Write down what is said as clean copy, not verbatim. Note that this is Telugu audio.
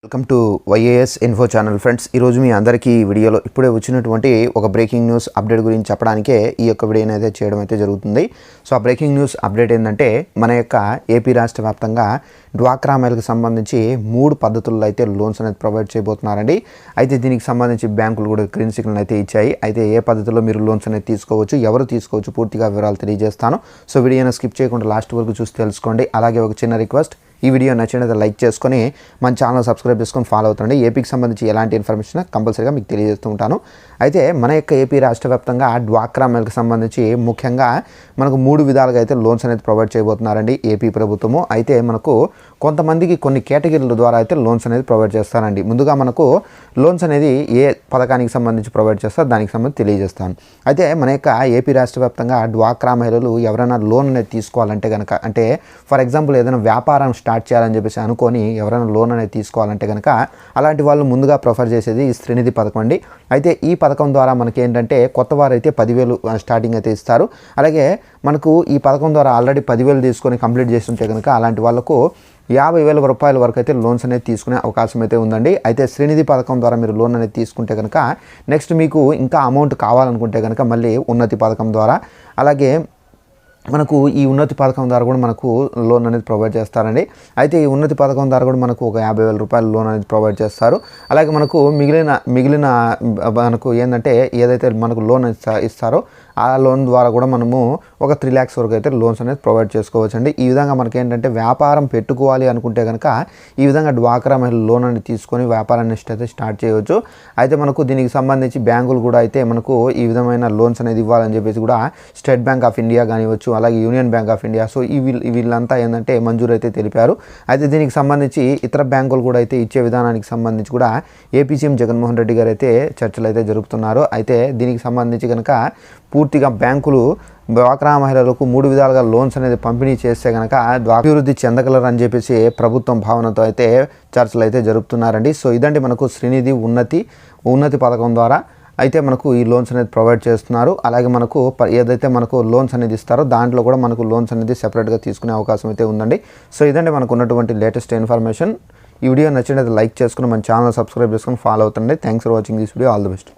Welcome to YAS info channel friends. ఈరోజు మీ అందరికీ ఈ వీడియోలో ఇప్పుడే వచ్చినటువంటి ఒక బ్రేకింగ్ న్యూస్ అప్డేట్ గురించి చెప్పడానికే ఈ యొక్క వీడియోని అయితే చేయడం అయితే జరుగుతుంది. సో ఆ బ్రేకింగ్ న్యూస్ అప్డేట్ ఏంటంటే మన యొక్క ఏపీ రాష్ట్ర వ్యాప్తంగా డ్వాక్రా మహిళలకు సంబంధించి 3 పద్ధతుల్లో అయితే లోన్స్ అనేది ప్రొవైడ్ చేయబోతున్నారండి. అయితే దీనికి సంబంధించి బ్యాంకులు కూడా గ్రీన్ సిగ్నల్ అయితే ఇచ్చాయి. అయితే ఏ పద్ధతిలో మీరు లోన్స్ అనేది తీసుకోవచ్చు, ఎవరు తీసుకోవచ్చు, పూర్తిగా వివరాలు తెలియజేస్తాను. సో వీడియోని స్కిప్ చేయకుండా లాస్ట్ వరకు చూసి తెలుసుకోండి. అలాగే ఒక చిన్న రిక్వెస్ట్, ఈ వీడియో నచ్చినట్లయితే లైక్ చేసుకొని మన ఛానల్ సబ్స్క్రైబ్ చేసుకొని ఫాలో అవుతుండే ఏపీకి సంబంధించి ఎలాంటి ఇన్ఫర్మేషన్ కంపల్సరీగా మీకు తెలియజేస్తూ ఉంటాను. అయితే మన యొక్క ఏపీ రాష్ట్ర వ్యాప్తంగా డ్వాక్రా మహిళలకు సంబంధించి ముఖ్యంగా మనకు 3 విధాలుగా అయితే లోన్స్ అనేది ప్రొవైడ్ చేయబోతున్నారండి ఏపీ ప్రభుత్వము. అయితే మనకు కొంతమందికి కొన్ని కేటగిరీల ద్వారా అయితే లోన్స్ అనేది ప్రొవైడ్ చేస్తారండి. ముందుగా మనకు లోన్స్ అనేది ఏ పథకానికి సంబంధించి ప్రొవైడ్ చేస్తారో దానికి సంబంధించి తెలియజేస్తాను. అయితే మన యొక్క ఏపీ రాష్ట్ర వ్యాప్తంగా డ్వాక్రా మహిళలు ఎవరైనా లోన్ అనేది తీసుకోవాలంటే కనుక, అంటే ఫర్ ఎగ్జాంపుల్ ఏదైనా వ్యాపారం స్టార్ట్ చేయాలని చెప్పేసి అనుకొని ఎవరైనా లోన్ అనేది తీసుకోవాలంటే కనుక అలాంటి వాళ్ళు ముందుగా ప్రిఫర్ చేసేది ఈ శ్రీనిధి పథకం అండి. అయితే ఈ పథకం ద్వారా మనకి ఏంటంటే కొత్త వారు అయితే 10,000 స్టార్టింగ్ అయితే ఇస్తారు. అలాగే మనకు ఈ పథకం ద్వారా ఆల్రెడీ 10,000 తీసుకొని కంప్లీట్ చేస్తుంటే కనుక అలాంటి వాళ్ళకు 50,000 రూపాయల వరకు అయితే లోన్స్ అనేది తీసుకునే అవకాశం అయితే ఉందండి. అయితే శ్రీనిధి పథకం ద్వారా మీరు లోన్ అనేది తీసుకుంటే కనుక నెక్స్ట్ మీకు ఇంకా అమౌంట్ కావాలనుకుంటే కనుక మళ్ళీ ఉన్నతి పథకం ద్వారా, అలాగే మనకు ఈ ఉన్నతి పథకం ద్వారా కూడా మనకు లోన్ అనేది ప్రొవైడ్ చేస్తారండి. అయితే ఈ ఉన్నతి పథకం ద్వారా కూడా మనకు ఒక 50,000 రూపాయల లోన్ అనేది ప్రొవైడ్ చేస్తారు. అలాగే మనకు మిగిలిన మనకు ఏంటంటే ఏదైతే మనకు లోన్ ఇస్తారో ఆ లోన్ ద్వారా కూడా మనము ఒక 3 lakhs వరకు అయితే లోన్స్ అనేది ప్రొవైడ్ చేసుకోవచ్చండి. ఈ విధంగా మనకి ఏంటంటే వ్యాపారం పెట్టుకోవాలి అనుకుంటే కనుక ఈ విధంగా డ్వాక్రా మహిళలు లోన్ అనేది తీసుకొని వ్యాపారాన్ని అయితే స్టార్ట్ చేయవచ్చు. అయితే మనకు దీనికి సంబంధించి బ్యాంకులు కూడా అయితే మనకు ఈ విధమైన లోన్స్ అనేది ఇవ్వాలని చెప్పేసి కూడా స్టేట్ బ్యాంక్ ఆఫ్ ఇండియా కానివచ్చు, అలాగే union bank of India, so వీళ్ళంతా ఏంటంటే మంజూరు అయితే తెలిపారు. అయితే దీనికి సంబంధించి ఇతర బ్యాంకులు కూడా అయితే ఇచ్చే విధానానికి సంబంధించి కూడా ఏపీ సీఎం జగన్మోహన్ రెడ్డి గారు అయితే చర్చలు అయితే జరుపుతున్నారు. అయితే దీనికి సంబంధించి కనుక పూర్తిగా బ్యాంకులు డ్వాక్రా మహిళలకు 3 విధాలుగా లోన్స్ అనేది పంపిణీ చేస్తే కనుక అభివృద్ధి చెందగలరు అని చెప్పేసి ప్రభుత్వం భావనతో అయితే చర్చలు అయితే జరుపుతున్నారండి. సో ఇదండి మనకు శ్రీనిధి ఉన్నతి పథకం ద్వారా అయితే మనకు ఈ లోన్స్ అనేది ప్రొవైడ్ చేస్తున్నారు. అలాగే మనకు ఏదైతే మనకు లోన్స్ అనేది ఇస్తారో దాంట్లో కూడా మనకు లోన్స్ అనేది సెపరేట్గా తీసుకునే అవకాశం అయితే ఉందండి. సో ఇదండి మనకు ఉన్నటువంటి లేటెస్ట్ ఇన్ఫర్మేషన్. ఈ వీడియో నచ్చినట్లయితే లైక్ చేసుకుని మన ఛానల్ సబ్స్క్రైబ్ చేసుకుని ఫాలో అవుతుండండి. Thanks for watching this video. All the best.